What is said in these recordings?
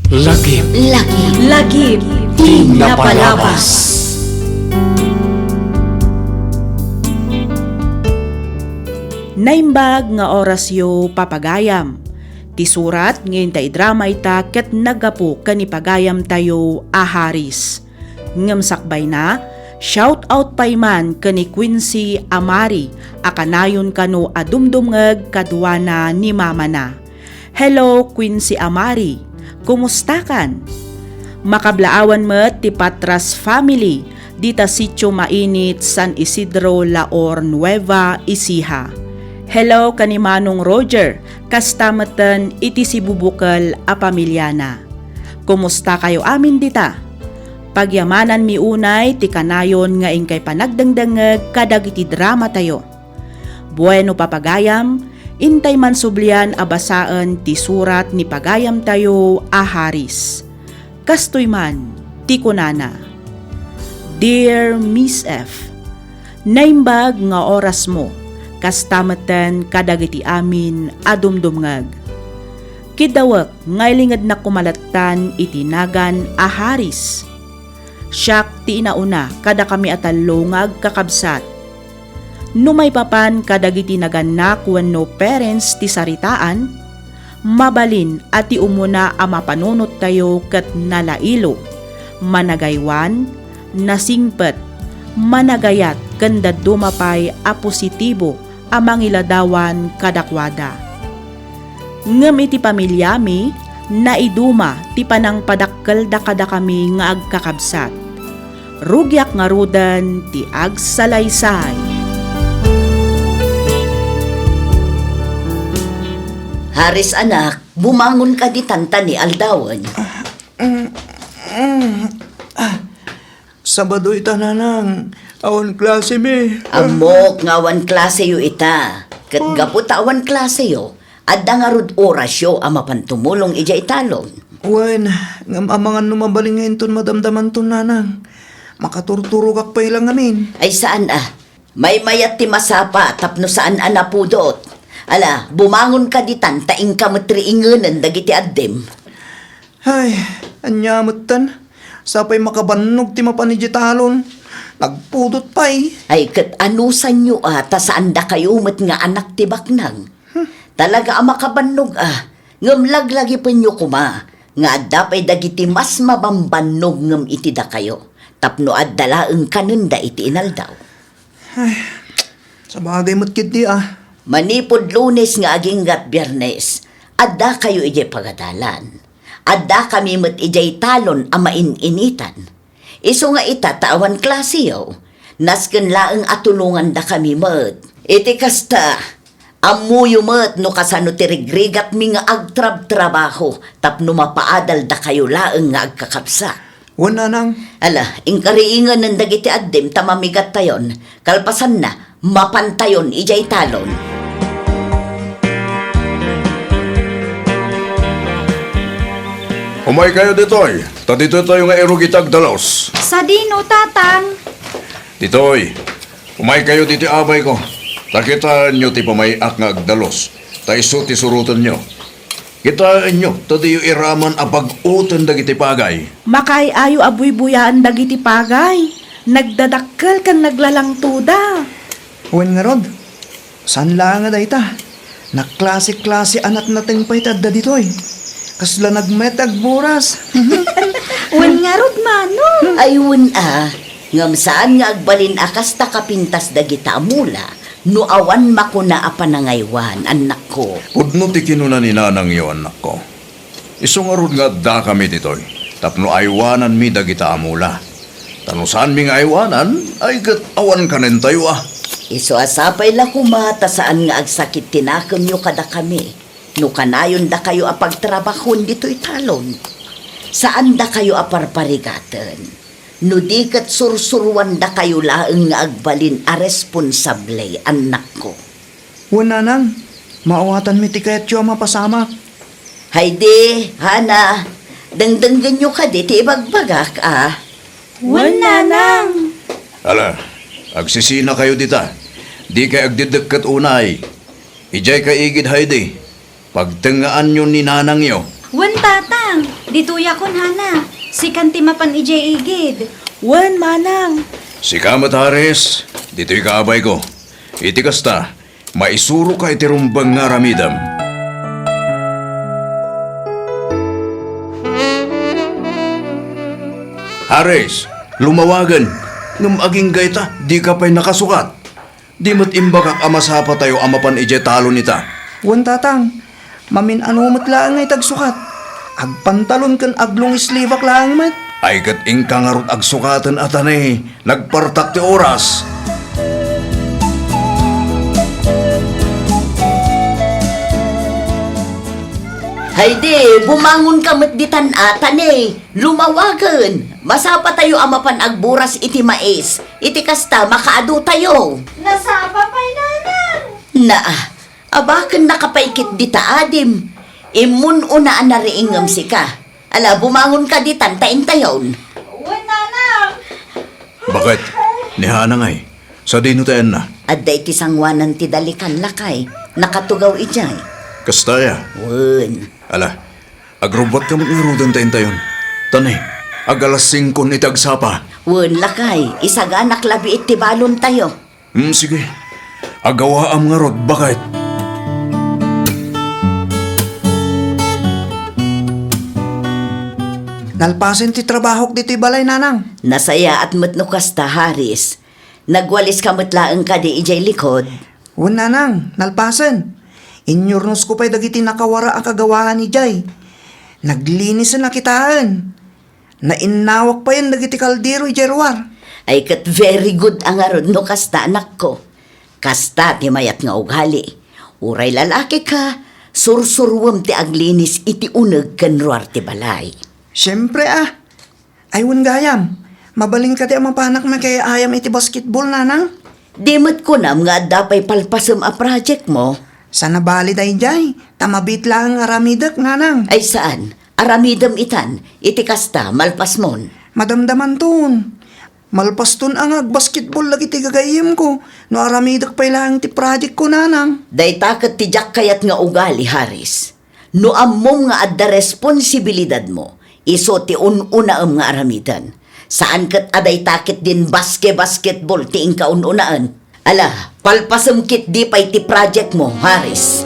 Lagip. Lagip. Lagip. Di napalabas. Naimbag nga orasyo papagayam. Ti surat ngayon ta idrama ita ket nagapu kanipagayam tayo aharis. Ngem sakbay na, shout out payman kani Quincy Amari akanayon kano adumdumngeg kadwana ni mama na. Hello Quincy Amari, kumusta kan? Makablaawan met ti Patras family dita sitio mainit San Isidro Laor Nueva Ecija. Hello kani Manong Roger, kastameten iti si Bubukal a pamilyana. Kumusta kayo amin dita? Pagyamanan mi unay ti kanayon nga ingkay panagdangdangeg kadagiti drama tayo. Bueno papagayam, intay man sublian abasaan ti surat ni pagayam tayo aharis. Kastoy man, ti kunana. Dear Miss F, naimbag nga oras mo, kastameten kadagiti amin adumdumngag. Kidawak ngaylingad na kumalatan itinagan aharis. Siyak ti inauna kada kami atalongag kakabsat. Numay papan kadagiti naganak wenno parents ti saritaan, mabalin at ti umuna a mapanunot tayo ket nalailo, managaywan, nasingpet, managayat kanda dumapay a positibo amang iladawan kadakwada. Ngem iti pamilyami, naiduma ti panang padakkel da kada kami nga agkakabsat. Rugyak nga rudan ti agsalaysay. Haris anak, bumangon ka di tanta ni Aldawan. Sabado ita nanang, awan klase me. Amok ngawan klase yo ita. Kat gapot awan klase yo. Adda nga rod orasyo ang mapantumulong ija italon. Wen, ngam amangan numabaling ngayon ton madamdaman ton nanang. Makaturturo kak pa ilang amin. Ay saan May mayat ti masapa tapno saan napudot. Ala, bumangon ka di tanta ka matriinganan dagiti addem. Ay, anyamutan. Sapay makabanog ti mapanijitalon. Nagpudot pa'y. Ay kat anusan nyo ta saan da kayo met nga anak ti baknang. Talaga makabanog Ngamlaglagi pa nyo kuma. Nga dapay dagiti mas mabambanog ngam iti da kayo. Tapno addalaeng kanunda iti inaldaw. Ay, sa bagay mo't kiti Manipod Lunes nga aginggat Biyernes, adda kayo ijay pagadalan. Adda kami met ijay talon ama initan. Iso nga ita tawan klasiyo. Nasken laeng atulungan da kami met. Iti kasta, amuyo met no kasano tirigrigat mi nga agtrab-trabaho tapno mapaadal da kayo laeng nga agkakapsa. Wan nanang. Ala, ingkariingan ng dagiti addim tamamigat tayon. Kalpasan na, mapantayon ijay talon. Umay kayo ditoy. Dito tayo nga irugitag dalos. Sa dino, tatang. Ditoy. Umay kayo dito abay ko. Takita nyo ti pamayak nga agdalos. Ta iso ti surutan nyo. Kita nyo, tadiyo iraman apag-utan dagiti pagay. Makay ayo abuy-buyaan dagiti pagay. Nagdadakkel kang naglalang tuda. Wen nga rod. San lang nga da ita? Naklase-klase anat nating paitad da ditoy. Kasla nagmetag buras. Wen nga rod, mano. Ayun ngam saan nga agbalin akas takapintas dagita amula. No awan makuna apanangaywan, anak ko. Pudno ti kinuna ni nanang iyo, anak ko. Isungarod nga da kami ditoy. Tapno aywanan mi dagita amula. Tanusan mi nga aywanan, ay kat awan kanen tayo Iso asapay la kumata saan nga agsakit tinakam nyo kada kami. No kanayon da kayo apagtrabahon dito italon. Saan da kayo aparparigatan? No di kat sursurwan da kayo laeng nga agbalin a responsable, anak ko. Wan nanang. Maawatan mi ti kayat yo mapasama. Haydi, Hana, dangdanggan nyo ka di ti ibagbagak Wen nanang. Ala, agsisina kayo dita. Di kay agdidagkat unay. Ijay ka igid haydi. Pagtangaan nyo ni nanang yo. Wen tatang. Dituya kon hana. Si kantimapan ije igid. Wen manang. Si Kamat Haris, dito'y kaabay ko. Iti kasta, maisuro ka iti rumbang nga ramidam. Haris, lumawagan. Ngam aging gayta, di ka pa'y nakasukat. Di mo't imbagak amasapa tayo amapan ije talo nita. Wan tatang, mamin ano matlaang ngay tagsukat. Agpantalon kan aglong islivak lang met. Ay kat ingka nga rot agsukatan atanay, nagpartak ti oras. Haydi, bumangon ka met ditan atan eh. Lumawagan. Masapa tayo amapan agburas iti mais. Iti kasta makaado tayo. Nasapa pa'y nanang. Abakan nakapaikit dita adim. Imun unaan na riingam si ka. Ala, bumangon ka ditan, tain tayon. Wan nanang. Bakit? Nihana ngay. Sa dino tayan na. At da iti sangwanan ti dalikan lakay. Nakatugaw ijay. Kastaya. Wen. Ala, agrobot ka mag-irudan tayo tayon. Tanay, agalas 5 itagsapa. Wen lakay. Isaganak labi iti balon tayo. Sige. Agawa am nga rod, bakit? Nalpasin ti trabahok dito'y balay nanang. Nasaya at matno kasta, Haris. Nagwalis ka matlaang ka di ijay likod. Wan nanang, nalpasin. Inyornos ko pa'y dagiti nakawara ang kagawahan ni Jay. Naglinis na nakitaan. Nainawak pa yan dagiti kaldero ijerwar. Ay kat very good ang arod no kasta anak ko. Kasta ti mayat nga ugali. Uray lalaki ka, sursurwam ti aglinis iti uneg kanruar ti balay. Siyempre Ay wan gayam. Mabaling ka ti ang mapanak na kaya ayam iti basketball nanang. Dimot ko nam nga dapay palpasam a project mo. Sana bali day Jay. Tamabit lang ang aramidak nanang. Ay saan? Aramidam itan, iti kasta malpas mon. Madamdaman tun. Malpastun ang basketball lagi ti gagayim ko. No aramidak pa'y lang ti project ko nanang. Day takat ti jak kayat nga ugali, Haris. No ammom nga adda responsibilidad mo, iso ti ununa nga aramidan. Saan kat aday takit din basketball ti ingka ununaan. Ala, palpasam kit di pa'y ti project mo, Haris.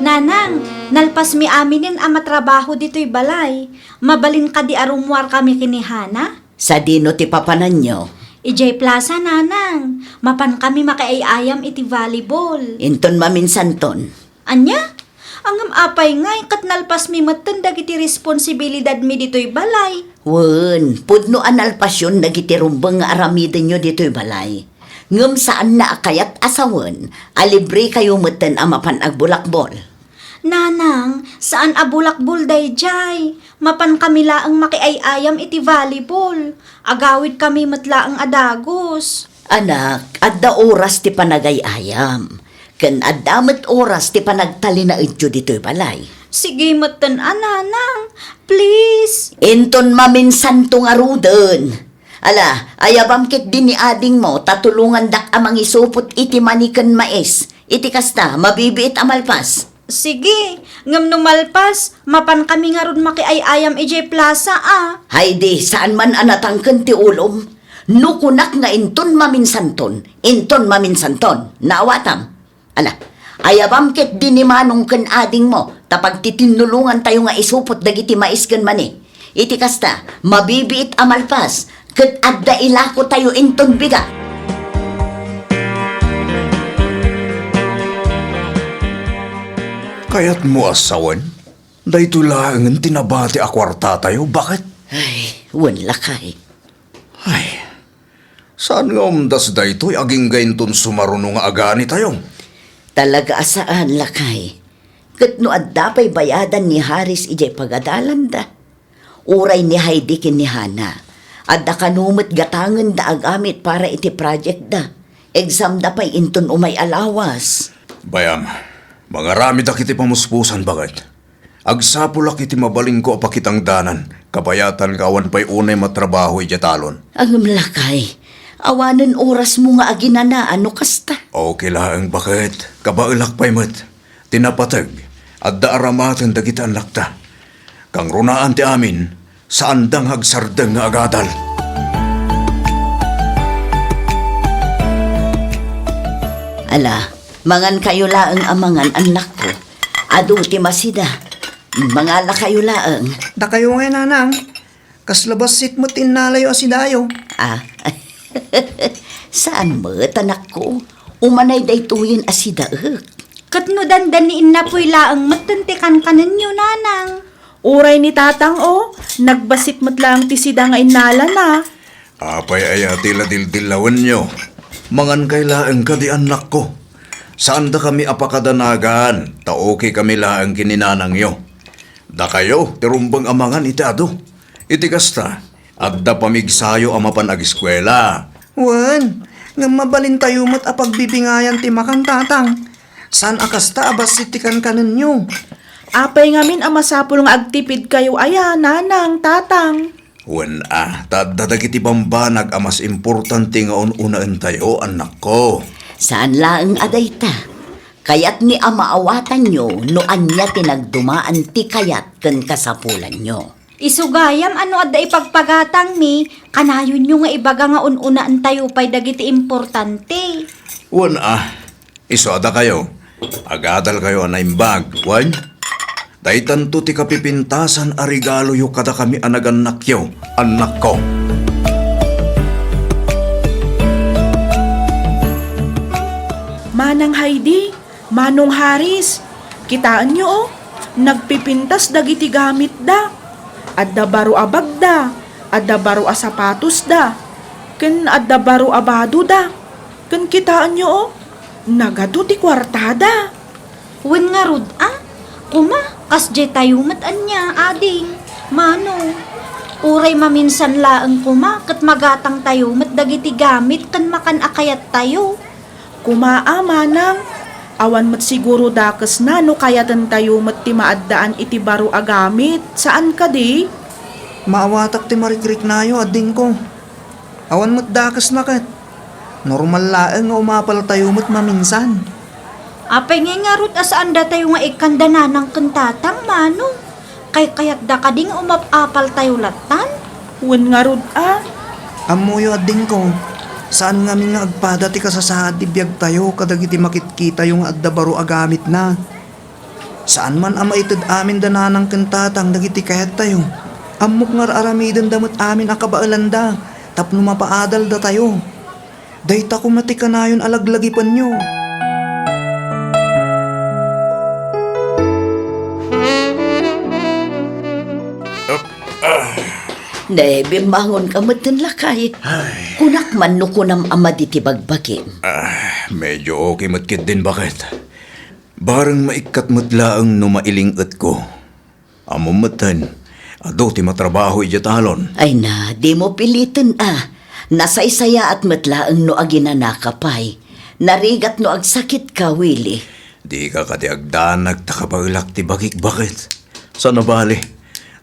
Nanang, nalpas mi aminin ang matrabaho dito'y balay. Mabalin ka di arumwar kami kinihana. Sa dino ti papanan nyo, Ijay Plaza, nanang. Mapan kami makiayayam iti volleyball. inton maminsanton. Anya? Angam apay ngay, kat nalpas mi matandag iti responsibilidad mi dito'y balay. Wen, pudno analpasyon dagiti rumbang nga aramiden nyo dito'y balay. Ngem saan na akayat asawen, alibre kayo meten amapan agbulakbol. Nanang, saan abulakbol day jay? Mapan kami laang makiayayam iti volleyball. Agawid kami matlaang adagos. Anak, adda oras ti panagayayam. Ken addamet oras ti panagtali na ityo dito'y balay. Sige matan nanang, please. Inton maminsanto nga ruden. Ala, ayabam kit din ni ading mo, tatulungan dak amang isupot iti manikan mais. Iti kasta, mabibiit amalpas. Sige, ngam numalpas, mapan kami nga ron makiayayam ije plaza Haydi, saan man anatangken ti ulom? Nukunak nga inton maminsanton, naawatam. Ala, ayabam ket din ni manong ken ading mo, tapag titinulungan tayo nga isupot dagiti mais ken mani. Iti kasta, mabibiit amalpas, ket adda ilako tayo inton biga. Kaya't mo asawan? Dahito lang tinabati akwarta tayo, bakit? Ay, wan lakay. Ay, saan nga umdas daytoy aging gainton sumarunong nga agani tayo? Talaga asaan lakay. Ket no adda pay bayadan ni Haris ijay pagadalan da. Uray ni Heidi ken ni Hana. Adda kanumit gatangen da agamit para iti project da. Exam da pay inton umay alawas. Bayam, mga rami da kiti pamuspusan, bakit? Agsapulak iti mabaling ko apakitang danan, kapayatan kawan pa'y unay matrabaho iti talon. Ang lakay. Awanan oras mo nga aginana, ano kasta? Okay lang, bakit? Kabailak pa'y mat. Tinapatag. At daaramatan dagita ang lakta. Kang runaan ti amin, saan dang hagsardang nga agadal. Ala, mangan kayo laang amangan anak ko. Adu ti masida. Mangala kayo laang. Da kayo nga nanang, kaslabas sitmut innalayo asidayo. Ah, saan mo, anak ko? Umanay daytoyin asidaek. Katno dandaniin na po'y laang matuntikan ka ninyo, nanang. Uray ni tatang o, nagbasit mo't lang ti sida nga inala na. Apay aya tila dildilawan nyo. Mangan kay laang ka di anak ko. Saan da kami apakadanagan? Ta okay kami laang kininanang yo. Da kayo, tirumbang amangan itado. Iti kasta, adda pamigsayo amapan ag-eskwela. Wan, nga mabalin tayo mo't apagbibingayan ti makang tatang. Saan akasta abasitikan ka ninyo? Apay ngamin ang masapul nga agtipid kayo aya, nanang, tatang. Wen tadadagiti bambanag amas importante nga ununaan tayo, anak ko. Saan laang aday ta? Kayat ni amaawatan nyo no anya tinagdumaan ti kayat ken kasapulan nyo. Isugayam ano adda ipagpagatang mi, kanayon nyo nga ibaga nga ununaan tayo pa'y dagiti importante. Wen isoda kayo. Agadal kayo na imbag, wan? Daitan to ti kapipintasan a regalo yu kada kami anaganak yo, anak ko. Manang Heidi, Manong Haris, kitaan nyo o, nagpipintas dagiti gamit da. Adda baro abag da, adda baro a sapatos da, ken adda baro abado da. Ken kitaan nyo o, nagado ti kwartada. Wen nga rod, kuma, kasjay tayo matan niya, ading, mano. Uray maminsan laang kuma, kat magatang tayo, mat dagiti gamit, kan makan akayat tayo. Kumaa manang, awan mat siguro dakes na no kayatan tayo mat ti maaddaan iti baro agamit. Saan ka di? Maawatak ti marikrik nayo ading ko. Awan mo't dakas na kat. Normal laeng nga umapal tayo mo't maminsan. Apay nga rod, asaan da tayo nga ikandana ng kantatang, mano. Kayat da kading umapapal tayo latan. Wen nga rod Amuyo ading ko. Saan nga mi nga agpada ti kasasahad ti biyag tayo kadagiti makitkita yung adda baro agamit na. Saan man ama itad amin dananang kantatang dagiti kayat tayo. Amok nga aramidan damot amin akabaalan da. Tapno mapaadal da tayo. Dayta kumati ka na yun alaglagipan nyo. Dahil bangon ka matan lakay. Kunak man no kunam ama di ti bagbakim. Medyo okay matkit din bakit? Barang maikat matlaang no mailingat ko. Amumatan, ado ti matrabaho ijatalon. Ay na, di mo pilitin Nasaysaya at matlaang no aginana ka pay. Narigat no agsakit ka, Willie. Di ka katiagdanag takapagilak ti bakit? Sa nabali,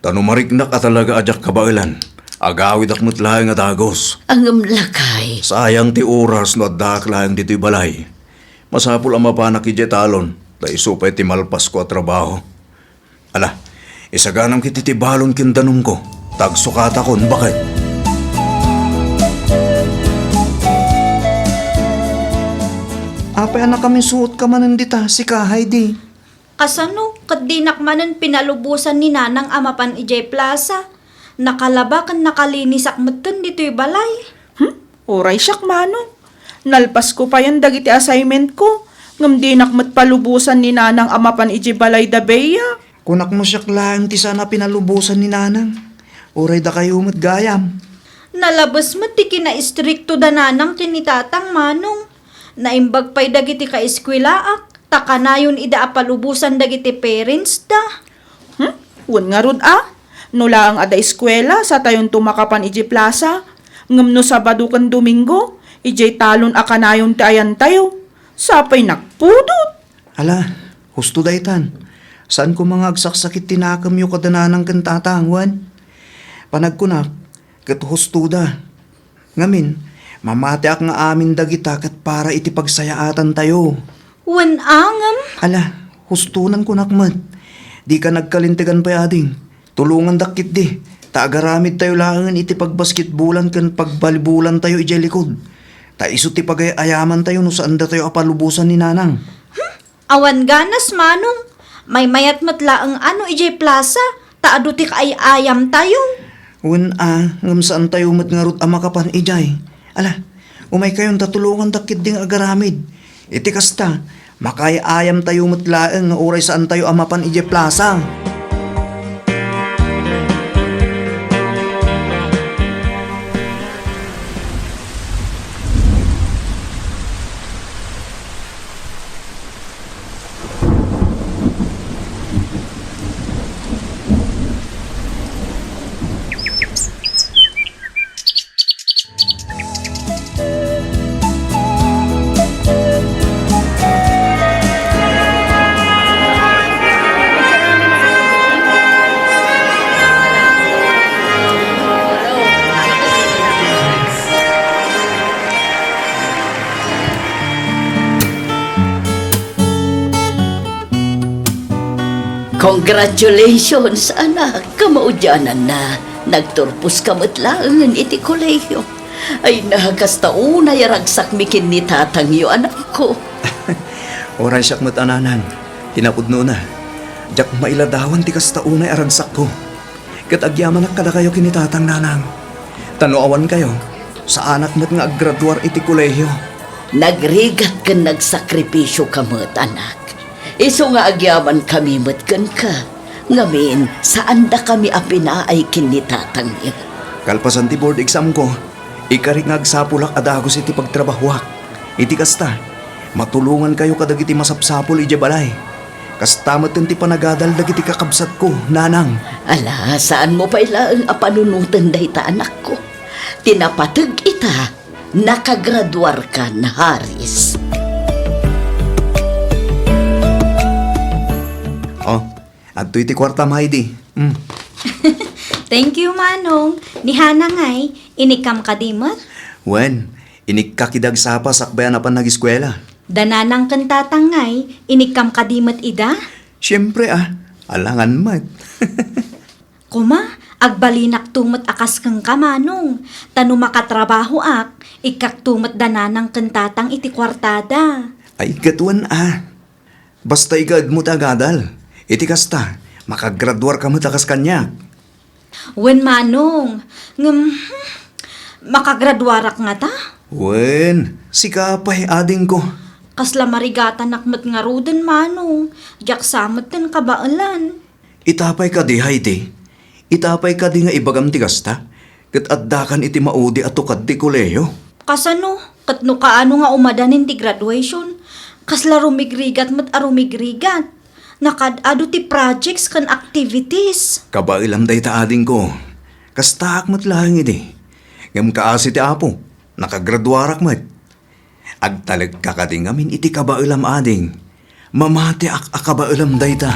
tanumarignak ka talaga ajak kabailan. Agawid ak matlaang nga dagos. Ang lakay. Sayang ti oras no addak lang dito'y balay. Masapul ang mapanak ijatalon. Da isupay ti malpas ko at trabaho. Ala, isaganam kiti ti balon kindanong ko. Tagsukata kon, bakit? Apay anak kami suot ka manan dita, si ka Heidi. Kasano, kat dinak manan pinalubusan ni nanang amapan ijay plaza. Nakalaba kan nakalinis akmatan dito'y balay. Oray siyak manong. Nalpas ko pa yan dagiti assignment ko. Ngam di nakmat palubusan ni nanang amapan iji balay da beya. Kunak mo siyak lang ti sana pinalubusan ni nanang. Uray da kayo mo't gayam. Nalabas mo ti kina-istrikto da nanang tinitatang manong. Naimbag pa'y dagiti ka-eskwilaak. Takanayon ida apalubusan dagiti parents da. Wen nga rod Nula ang ada eskwela sa tayon tumakapan iji plaza. Ngam no Sabado kan Domingo, ijay talon akanayon ti ayan tayo. Sapay nakpudot. Ala, husto daytan. Saan ko mga agsaksakit tinakam yung kadananang kantatangwan? Panagkunak, kat husto da. Ngamin, Mamatiak nga amin dagita kat para iti pagsayaatan tayo. Wan angam. Ala, hustunan ko nakmat. Di ka nagkalintigan pa ading. Tulungan dakit di. Taagaramid tayo langan iti pagbasketbulan kan pagbalibulan tayo ijay likod. Ta iso ti pagayaman tayo no saan da tayo apalubusan ni nanang. Awan ganas manong. May mayat matla ang ano ijay plaza. Taado ti ay ayam tayo. Ngam saan tayo matngarot ama kapan ijay. Ala, umay kayon tatulungan dakit ding agaramid. Iti kasta, makayayam tayo matlaeng nga oray saan tayo amapan ije plaza. Congratulations, anak. Kamaudyanan na. Nagturpos ka matlaangan iti kolehiyo. Ay nakakasta una yaragsak mikin ni tatang yo, anak ko. Oray siyak matananan. Hinapudno na. Diyak mailadawan ti kasta unay aragsak ko. Kat agyaman ak kada kayo kinitatang nanang. Tanuawan kayo. Sa anak mat nga aggraduar iti kolehiyo. Nagrigat ka nagsakripisyo ka mat, anak. Iso nga agyaman kami matkan ka. Ngamin, saan da kami apinaay kinitatang iyo. Kalpasan ti board exam ko. Ikarik nga agsapulak adagos iti pagtrabahuak. Iti kasta. Matulungan kayo kadag iti masapsapol iti balay. Kasta matin ti panagadal dagiti kakabsat ko, nanang. Ala, saan mo pa ilang apanunutan dahita, anak ko? Tinapatag ita, nakagraduar ka na, Haris. Oh, adto iti kwarta Heidi. Thank you, Manong. Ni Hana ngay, inikam ka di mat. Wen, inikkakidag sapa sakbayan na pan nag-eskwela. Dananang kantatangay, inikam ka di mat ida. Siyempre alangan mat. Kuma, agbalinak tumat akas kang kamanong. Tano makatrabaho ak, ikak tumat dananang kantatang iti kwartada. Ay gatuan Basta igad mo tagadal. Iti kasta, makagraduar ka mo takas kanya. Wen Manong, makagraduarak nga ta? Wen, si kapay ading ko. Kasla marigatan nakmat nga ruden Manong, jak samot ten kabaalan. Itapay ka di, Heidi. Itapay ka di nga ibagam ti kasta. Kat addakan iti maudi at tukad ti kuleyo. Kasano, katno kaano nga umadanin ti graduation, kasla rumigrigat mat arumigrigat. Nakadado ti projects kan activities. Kabailam day ta ading ko. Kastaak mat lang iti. Ngam kaasi ti apo. Nakagraduarak mat. Agtalag kakatingamin iti kabailam ading. Mamati ak akabailam day ta.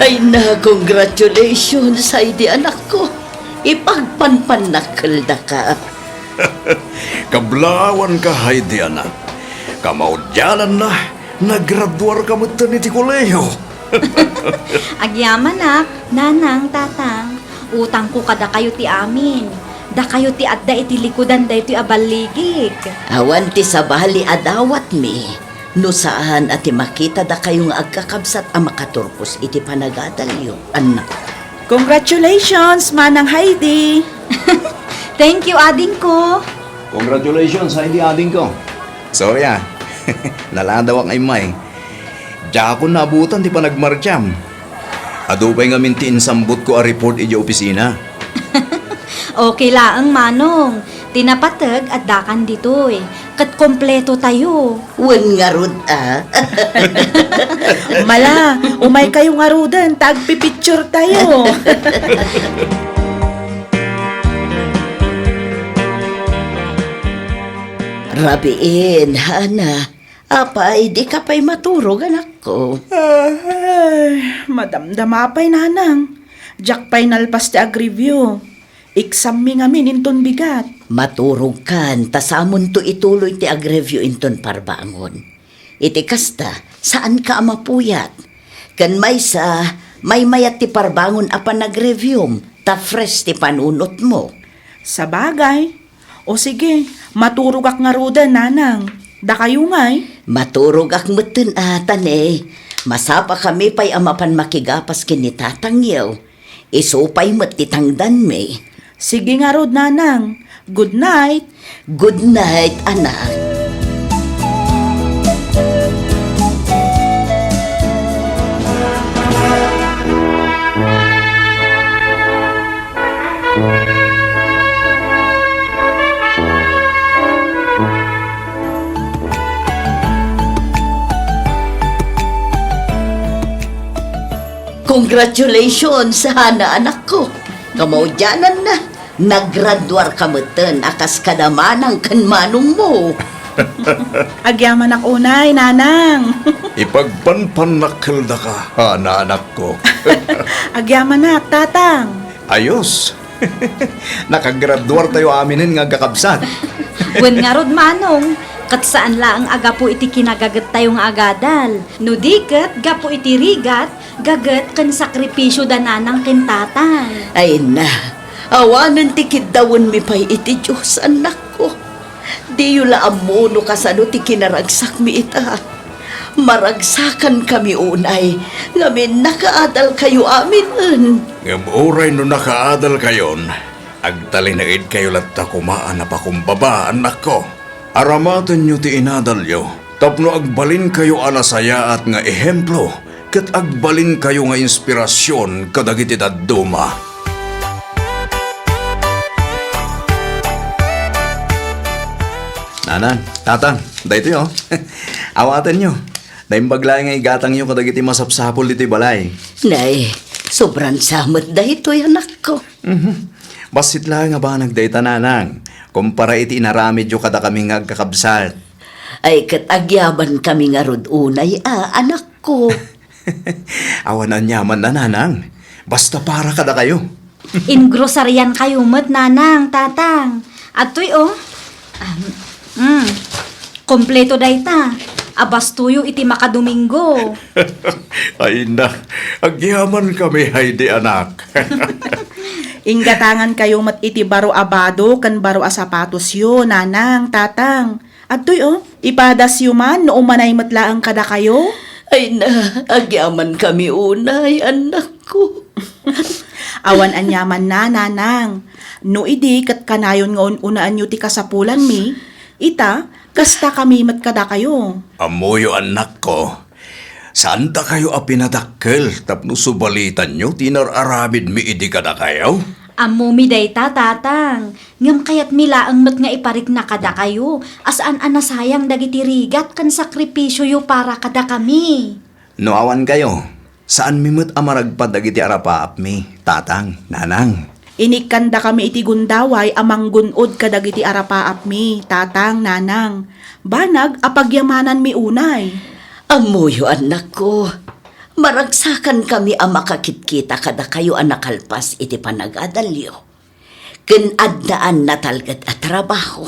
Ay na, congratulations, Heidi, anak ko. Ipagpanpanakal da ka. Kablawan ka, Heidi, anak. Kamaudyanan na. Nagraduar ka mo iti kolehiyo. Agyaman ak, nanang, tatang, utang ko kada kayo ti amin. Da kayo ti adda iti likudan da iti abaligig. Awan ti sabali adawat mi. No saan ati makita da kayong agkakabsat ang makaturpos iti panagadalyo, anak. Congratulations, Manang Heidi! Thank you, ading ko. Congratulations, Heidi, ading ko. Sorry naladawak ay may. Diya ako nabutan ti pa nagmarcham. Adupay nga minti insambut ko a report iti opisina. Okay laang Manong. Tinapatag at dakan dito Kat kompleto tayo. Wen nga rod, Mala, umay kayo nga rudan, tagpipicture tayo. Rabiin, Hana. Apay, di ka pa'y maturog, anak ko. Ay, madamdama pa'y nanang. Jack pa'y nalpas ti agrivyo. Iksam mi nga inton bigat. Maturog kan, tasamon to ituloy ti agrevyo inton parbangon. Iti kasta, saan ka mapuyat? Kan may mayat ti parbangon apan nagrevyom, ta fresh ti panunot mo. Sa bagay. O sige, maturog ak nga ruda, nanang. Da kayo nga'y. Maturog ak meten atan eh. Masapa kami pa'y amapan makigapas kinitatangyaw. Isupay met titangdan me. Sige nga rod, nanang. Good night. Good night, anak. Congratulations, Hana, anak ko. Kamaudyanan na. Naggraduar ka meten, akas kadamanang kanmanong mo. Agyaman ak unay, nanang. Ipagpanpanakil da ka, Hana, anak ko. Agyaman ak, tatang. Ayos. Nakagraduar tayo aminin nga kakabsat. Wen nga rod, manong. Kat saan laang aga po iti kinagagat tayong agadal. No diket, gapo iti rigat, gagat kan sakripisyo dananang kintatay. Ay na, awanan tikid dawon mi pa'y iti Diyos, anak ko. Di yula amuno kasano ti kinaragsak mi ita. Maragsakan kami unay, ngamin nakaadal kayo amin. Ngamuray no nakaadal kayon, agtalinaid kayo latta kumaan na pakumbaba, anak ko. Aramatan nyo ti inadalyo, tapno agbalin kayo anasaya at nga ehemplo, kat agbalin kayo nga inspirasyon kadagiti dadduma. Nanan, tatang, dahito yo. Awatan nyo. Dahil baglay nga igatang nyo kadagiti masapsapol dito balay. Nay, sobrang samot dahito anak ko. Basit lang nga ba nagdayta nanang? Kumpara iti inaramid yo kada kami nga kakabsat. Ay katagyaban kami nga rod unay, anak ko. Awanan yaman na nanang. Basta para kada kayo. Ingrosaryan kayo met, nanang, tatang. At to'y kompleto dayta. Abas tuyo iti makadomingo. Ay na, agyaman kami hay di anak. Inggatangan kayo mat iti baro abado kan baro asapatos yo, nanang, tatang. At to'y ipadas yo man no umanay matlaang kada kayo. Ay na, agyaman kami unay, anak ko. Awan anyaman na, nanang. No idi kat kanayon nga unaan nyo ti kasapulan mi, ita, kasta kami mat kada kayo. Amoyo anak ko. Saan da kayo apinadakkel tapno subalitan nyo tinar-arabid mi idi kada kayo? Amo mi dayta, tatang. Ngam kayat milaang met nga iparik na kada kayo. Asaan anasayang dagiti rigat kan sakripisyo yo para kada kami. No awan kayo, saan mi met amaragpad dagiti arapaap mi, tatang, nanang? Inikanda kami iti gundaway amang gunod kadagiti arapaap mi, tatang, nanang. Banag apagyamanan mi unay. Amuyo, anak ko. Maragsakan kami ang makakitkita kada kayo ang nakalpas iti panagadalyo. Ken addaan na talgad at trabaho.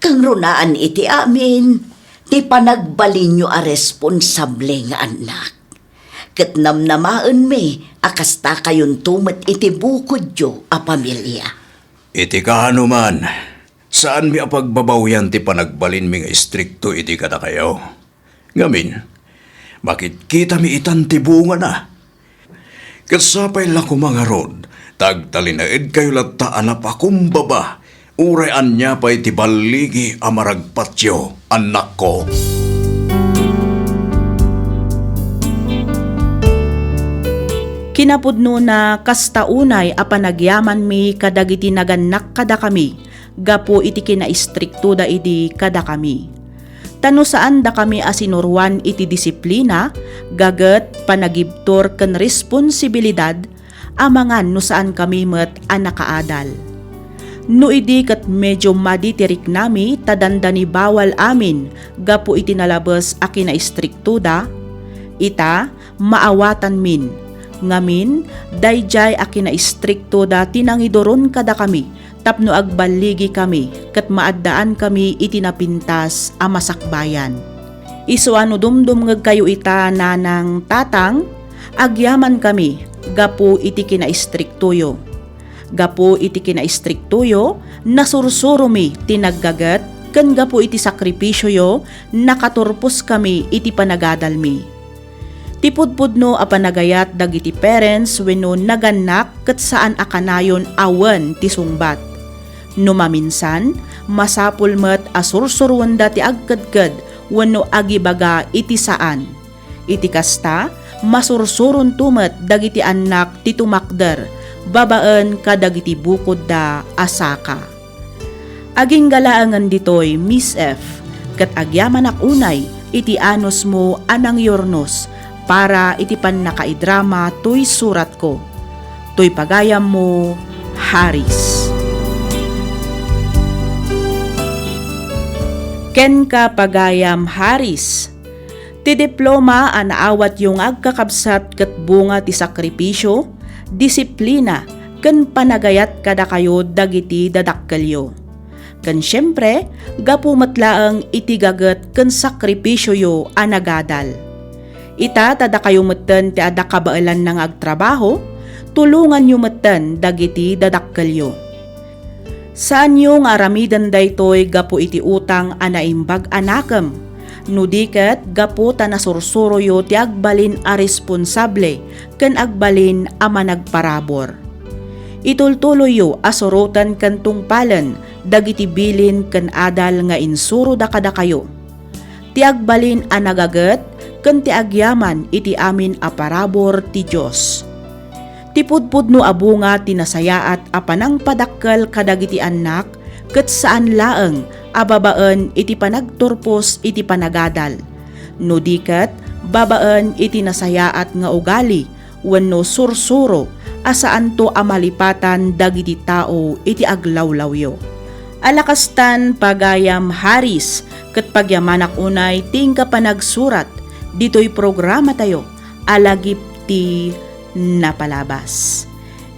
Kang runaan iti amin, ti panagbalin nyo a responsable nga anak. Ket namnamaan mi, akasta kayon tumet iti bukod yo a pamilya. Iti kahano man, saan mi apagbabawyan ti panagbalin mi nga istrikto iti kada kayo? Ngamin, bakit kita mi itantibunga na? Kasapay lang kumangarod, tagtalinaid kayo lataan na pakumbaba, urayan niya pa iti baligi amaragpatyo, anak ko. Kinapudno na kastaunay apanagyaman mi kadagiti naganak kada kami, gapo iti kinaistrikto da iti kada kami. Tano saan da kami asinurwan iti disiplina, gaget panagibtor ken responsibilidad, amangan no saan kami met anakaadal. No idi kat medyo maditirik nami tadandani bawal amin gapo itinalabas a kinaistriktuda, ita maawatan min. Ngamin, dayjay a kinaistriktuda tinangidoron kada kami tapno agbaligi kami kat maaddaan kami itinapintas a masakbayan. Isu ano dumdum ngag kayo ita nanang tatang, agyaman kami gapo iti kinaistriktuyo. Gapo iti kinaistriktuyo, nasursuro mi tinaggagat, ken gapo iti sakripisyo yo, nakaturpos kami iti panagadal mi. Tipudpudno a panagayat dagiti parents wenno naganak ket saan akanayon awen ti sungbat. No maminsan, masapul met asursurwan dati agkadkad wenno agibaga iti saan. Iti kasta, masursurun tumet dagiti anak ti tumakder, babaan kadagiti bukod da asaka. Aging galaangan ditoy, Miss F, kat agyaman ak unay, iti anos mo anang yornos, para iti pan nakaidrama tuy surat ko. Tuy pagayam mo, Haris. Ken ka pagayam Haris. Ti diploma anaawat yung agkakabsat kat bunga ti sakripisyo, disiplina, ken panagayat kada kayo dagiti dadakkelyo. Ken syempre, gapu matlaang itigagat ken sakripisyo yo anagadal. Ita tada kayo metten ti adda kabaalan ng agtrabaho, tulungan yo metten dagiti dadakkelyo. Saan yo nga aramidan daytoy gapu iti utang anaimbag anakem, no diket gapu ta nasursuro yo ti agbalin a responsable ken agbalin a managparabor. Itultuloy yo asurutan ken tungpalan dagiti bilin ken adal nga insuro da kada kayo. Ti agbalin a nagaget ken ti agyaman iti amin a parabor ti Dios. Ti pudpudno a bunga tinasayaat a panang padakkel kadagiti anak ket saan laeng ababaan iti panagturpos iti panagadal. No diket babaan iti nasayaat nga ugali wenno sursuro asaan to amalipatan dagiti tao iti aglawlawyo. Alakastan pagayam Haris ket pagyamanak unay tingka panagsurat ditoy programa tayo alagip ti napalabas.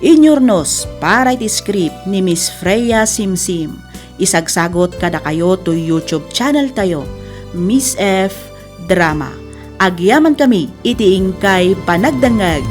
Inyornos para iti script ni Miss Freya Simsim. Isagsagot kada kayo to YouTube channel tayo, Miss F Drama. Agyaman kami iti ingkay panagdangag